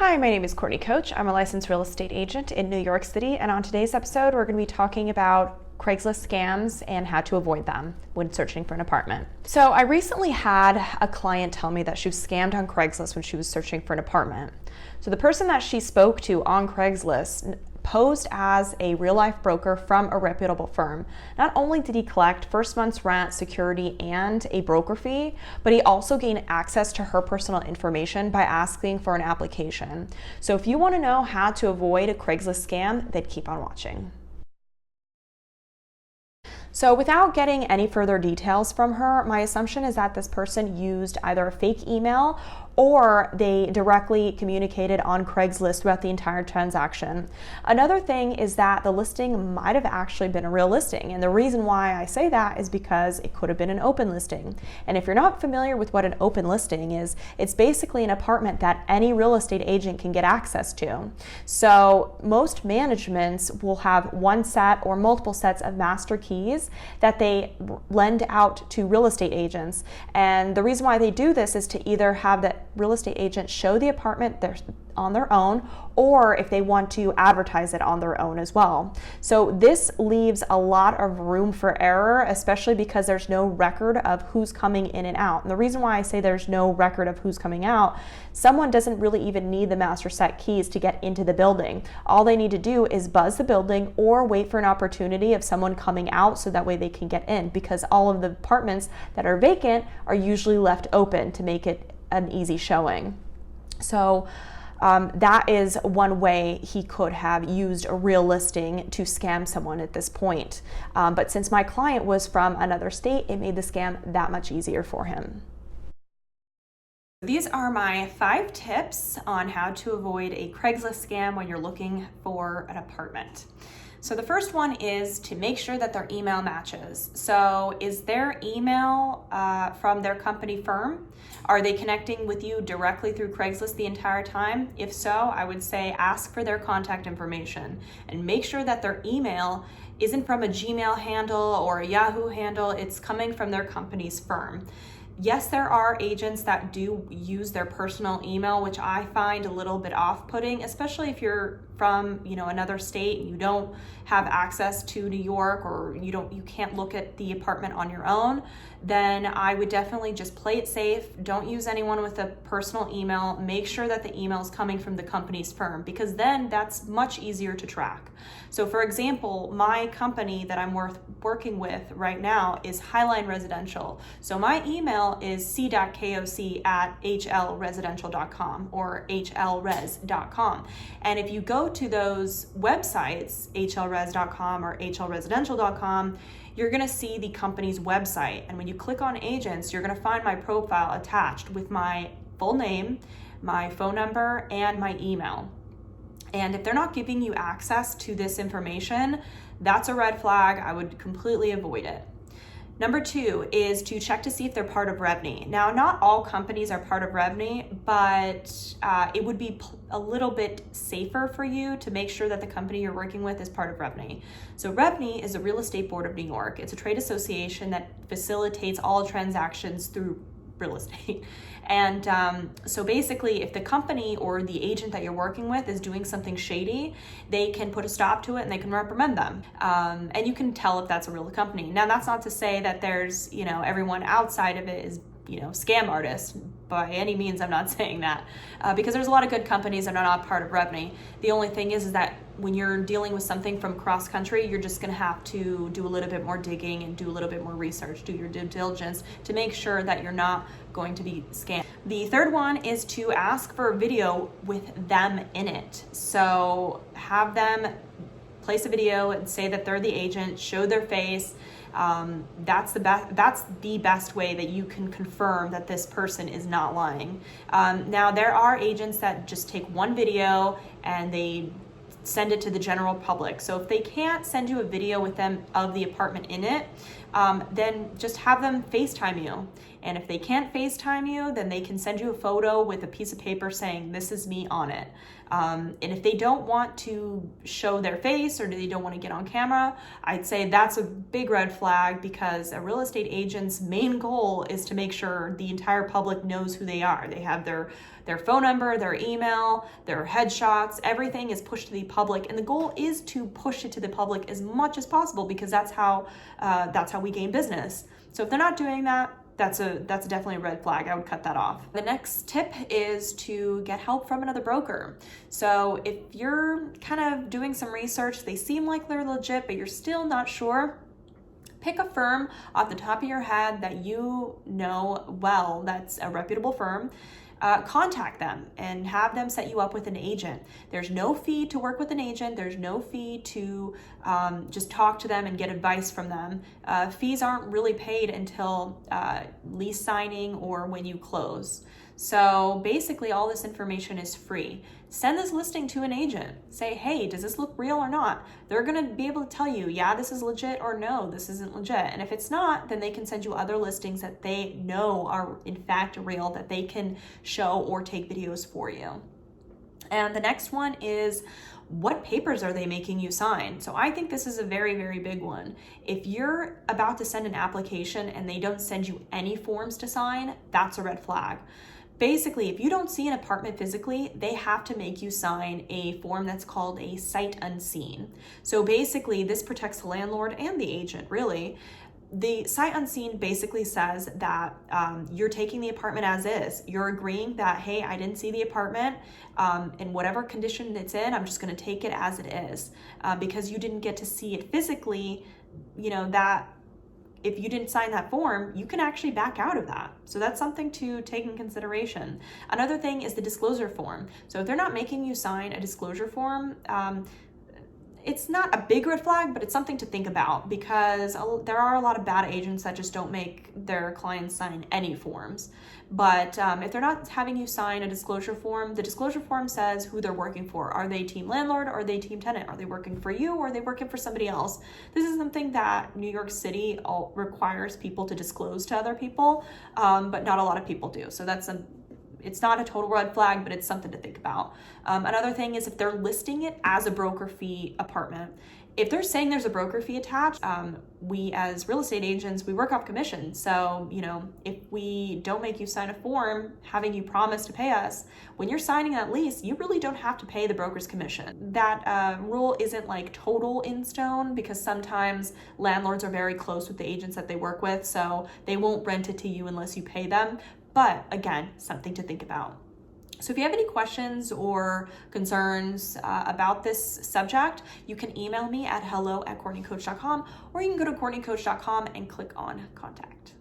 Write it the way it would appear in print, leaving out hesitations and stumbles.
Hi, my name is Courtney Coach. I'm a licensed real estate agent in New York City, and on today's episode, we're going to be talking about Craigslist scams and how to avoid them when searching for an apartment. So I recently had a client tell me that she was scammed on Craigslist when she was searching for an apartment. So the person that she spoke to on Craigslist posed as a real-life broker from a reputable firm. Not only did he collect first month's rent, security, and a broker fee, but he also gained access to her personal information by asking for an application. So if you want to know how to avoid a Craigslist scam, then keep on watching. So without getting any further details from her, my assumption is that this person used either a fake email or they directly communicated on Craigslist throughout the entire transaction. Another thing is that the listing might have actually been a real listing. And the reason why I say that is because it could have been an open listing. And if you're not familiar with what an open listing is, it's basically an apartment that any real estate agent can get access to. So most managements will have one set or multiple sets of master keys that they lend out to real estate agents. And the reason why they do this is to either have the real estate agent show the apartment on their own, or if they want to advertise it on their own as well. So this leaves a lot of room for error, especially because there's no record of who's coming in and out. And the reason why I say there's no record of who's coming out, someone doesn't really even need the master set keys to get into the building. All they need to do is buzz the building or wait for an opportunity of someone coming out so that way they can get in, because all of the apartments that are vacant are usually left open to make it an easy showing. So that is one way he could have used a real listing to scam someone at this point. But since my client was from another state, it made the scam that much easier for him. These are my 5 tips on how to avoid a Craigslist scam when you're looking for an apartment. So the first one is to make sure that their email matches. So is their email from their company firm? Are they connecting with you directly through Craigslist the entire time? If so, I would say ask for their contact information and make sure that their email isn't from a Gmail handle or a Yahoo handle. It's coming from their company's firm. Yes, there are agents that do use their personal email, which I find a little bit off-putting, especially if you're from, another state and you don't have access to New York, or you can't look at the apartment on your own. Then I would definitely just play it safe. Don't use anyone with a personal email. Make sure that the email is coming from the company's firm, because then that's much easier to track. So for example, my company that I'm working with right now is Highline Residential. So my email is c.koc@hlresidential.com or hlres.com. And if you go to those websites, hlres.com or hlresidential.com, you're going to see the company's website. And when you click on agents, you're going to find my profile attached with my full name, my phone number, and my email. And if they're not giving you access to this information, that's a red flag. I would completely avoid it. Number 2 is to check to see if they're part of REBNY. Now, not all companies are part of REBNY, but it would be a little bit safer for you to make sure that the company you're working with is part of REBNY. So REBNY is a Real Estate Board of New York. It's a trade association that facilitates all transactions through real estate. And so basically, if the company or the agent that you're working with is doing something shady, they can put a stop to it and they can reprimand them. And you can tell if that's a real company. Now, that's not to say that there's, everyone outside of it is, scam artists. By any means, I'm not saying that, because there's a lot of good companies that are not part of REBNY. The only thing is that when you're dealing with something from cross country, you're just going to have to do a little bit more digging and do a little bit more research, do your due diligence to make sure that you're not going to be scammed. The third one is to ask for a video with them in it. So have them place a video and say that they're the agent, show their face. That's the best way that you can confirm that this person is not lying. Now, there are agents that just take one video and they send it to the general public. So if they can't send you a video with them of the apartment in it, then just have them FaceTime you. And if they can't FaceTime you, then they can send you a photo with a piece of paper saying, this is me on it. And if they don't want to show their face or they don't want to get on camera, I'd say that's a big red flag, because a real estate agent's main goal is to make sure the entire public knows who they are. They have their phone number, their email, their headshots, everything is pushed to the public. And the goal is to push it to the public as much as possible, because that's how we gain business. So if they're not doing that, that's definitely a red flag. I would cut that off. The next tip is to get help from another broker. So if you're kind of doing some research, they seem like they're legit, but you're still not sure, pick a firm off the top of your head that you know well, that's a reputable firm. Contact them and have them set you up with an agent. There's no fee to work with an agent. There's no fee to just talk to them and get advice from them. Fees aren't really paid until lease signing or when you close. So basically all this information is free. Send this listing to an agent. Say, hey, does this look real or not? They're gonna be able to tell you, yeah, this is legit, or no, this isn't legit. And if it's not, then they can send you other listings that they know are in fact real, that they can show or take videos for you. And the next one is, what papers are they making you sign? So I think this is a very, very big one. If you're about to send an application and they don't send you any forms to sign, that's a red flag. Basically, if you don't see an apartment physically, they have to make you sign a form that's called a sight unseen. So basically, this protects the landlord and the agent, really. The sight unseen basically says that you're taking the apartment as is. You're agreeing that, hey, I didn't see the apartment in whatever condition it's in, I'm just gonna take it as it is. Because you didn't get to see it physically, that if you didn't sign that form, you can actually back out of that. So that's something to take in consideration. Another thing is the disclosure form. So if they're not making you sign a disclosure form, it's not a big red flag, but it's something to think about, because there are a lot of bad agents that just don't make their clients sign any forms. But if they're not having you sign a disclosure form, the disclosure form says who they're working for. Are they team landlord or are they team tenant? Are they working for you or are they working for somebody else? This is something that New York City requires people to disclose to other people, but not a lot of people do. So it's not a total red flag, but it's something to think about. Another thing is if they're listing it as a broker fee apartment. If they're saying there's a broker fee attached, we as real estate agents, we work off commission. So, if we don't make you sign a form having you promise to pay us, when you're signing that lease, you really don't have to pay the broker's commission. That rule isn't like total in stone, because sometimes landlords are very close with the agents that they work with, so they won't rent it to you unless you pay them. But again, something to think about. So if you have any questions or concerns about this subject, you can email me at hello@CourtneyCoach.com, or you can go to CourtneyCoach.com and click on contact.